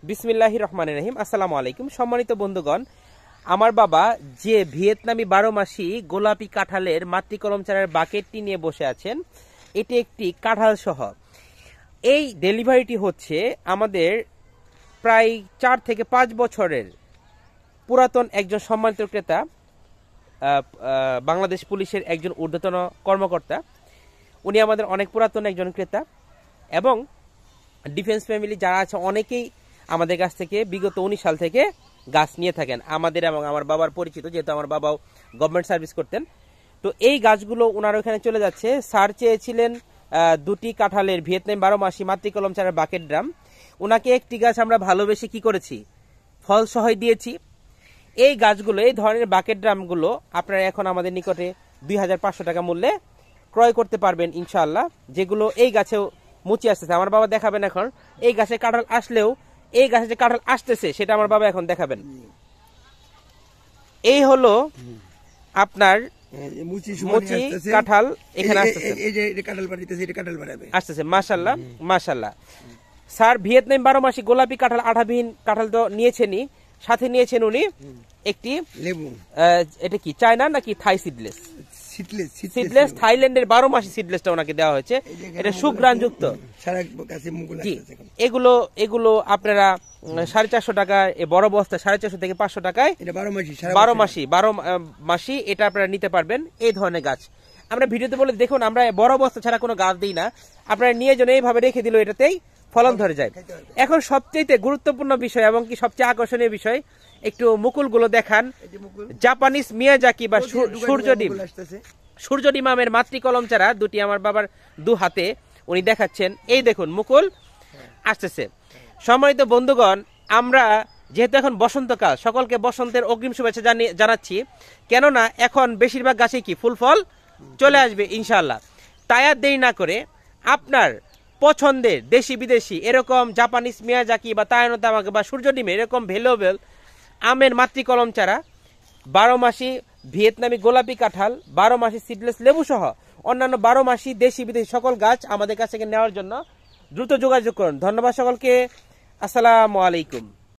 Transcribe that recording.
বিসমিল্লাহির রহমানির রহিম। আসসালামু আলাইকুম সম্মানিত বন্ধুগণ, আমার বাবা যে ভিয়েতনামি 12 মাসি গোলাপি কাঁঠালের মাতৃকলম চারার বাকেটটি নিয়ে বসে আছেন, এটি একটি কাঁঠাল সহ। এই ডেলিভারিটি হচ্ছে আমাদের প্রায় 4 থেকে 5 বছরের পুরাতন একজন সম্মানিত ক্রেতা, বাংলাদেশ পুলিশের একজন ঊর্ধ্বতন কর্মকর্তা। উনি আমাদের অনেক পুরাতন একজন ক্রেতা এবং ডিফেন্স ফ্যামিলি যারা আছে অনেকেই আমাদের কাছ থেকে বিগত 19 সাল থেকে গাছ নিয়ে থাকেন, আমাদের এবং আমার বাবার পরিচিত, যেহেতু আমার বাবাও গভর্নমেন্ট সার্ভিস করতেন। তো এই গাছগুলো ওনার ওখানে চলে যাচ্ছে। স্যার চেয়েছিলেন 2টি কাঁঠালের ভিয়েতনাম 12 মাসি মাতৃকলম চারার বাকেট ড্রাম। ওনাকে একটি গাছ আমরা ভালোবেসে কি করেছি, ফল সহ দিয়েছি। এই গাছগুলো, এই ধরনের বাকেট ড্রামগুলো আপনারা এখন আমাদের নিকটে 2500 টাকা মূল্যে ক্রয় করতে পারবেন ইনশাআল্লাহ, যেগুলো এই গাছেও মুচি আসতেছে। আমার বাবা দেখাবেন এখন এই গাছে কাঁঠাল আসলেও, এই গাছে যে কাঁঠাল আসতেছে সেটা আমার বাবা এখন দেখাবেন। এই হলো আপনার মুচি কাঁঠাল এখানে আসতেছে। মাশাআল্লাহ মাশাআল্লাহ। স্যার ভিয়েতনাম 12 মাসি গোলাপি কাঁঠাল, আঠাবিহীন কাঁঠাল তো নিয়েছেনই, সাথে নিয়েছেন উনি একটি লেবু। এটা কি চায়না নাকি থাই সিডলেস? সিডলেস, থাইল্যান্ডের 12 মাসি সিডলেসটা ওনাকে দেওয়া হয়েছে। এটা সুঘ্রাণযুক্ত। এগুলো আপনারা 450 টাকা, বড় বস্তা 450 থেকে 500 টাকায় 12 মাসি এটা আপনারা নিতে পারবেন। এই ধরনের গাছ আমরা ভিডিওতে বলে দেখুন, আমরা বড় বস্তা ছাড়া কোনো গাছ দিই না, আপনারা নিয়ে যেন এইভাবে রেখে দিল, এটাতেই ফলন ধরে যায়। এখন সবচেয়ে গুরুত্বপূর্ণ বিষয় এবং কি সবচেয়ে আকর্ষণীয় বিষয়, একটু মুকুলগুলো দেখান। জাপানিজ মিয়াজাকি বা সূর্যডিম আমের মাতৃকলম চারা 2টি আমার বাবার 2 হাতে উনি দেখাচ্ছেন। এই দেখুন মুকুল আসতেছে। সম্মানিত বন্ধুগণ, আমরা যেহেতু এখন বসন্তকাল, সকলকে বসন্তের অগ্রিম শুভেচ্ছা জানাচ্ছি, কেননা এখন বেশিরভাগ গাছে কি ফুল ফল চলে আসবে ইনশাআল্লাহ। তাই আর দেরি না করে আপনার পছন্দের দেশি বিদেশি এরকম জাপানিজ মিয়াজাকি বা তায়ানোতামাকে বা সূর্যডিমে এরকম ভ্যালুয়েবল আমের মাতৃকলম চারা, 12 মাসি ভিয়েতনামি গোলাপি কাঁঠাল, 12 মাসি সিডলেস লেবু সহ অন্যান্য 12 মাসি দেশি বিদেশি সকল গাছ আমাদের কাছ থেকে নেওয়ার জন্য দ্রুত যোগাযোগ করুন। ধন্যবাদ সকলকে। আসসালামু আলাইকুম।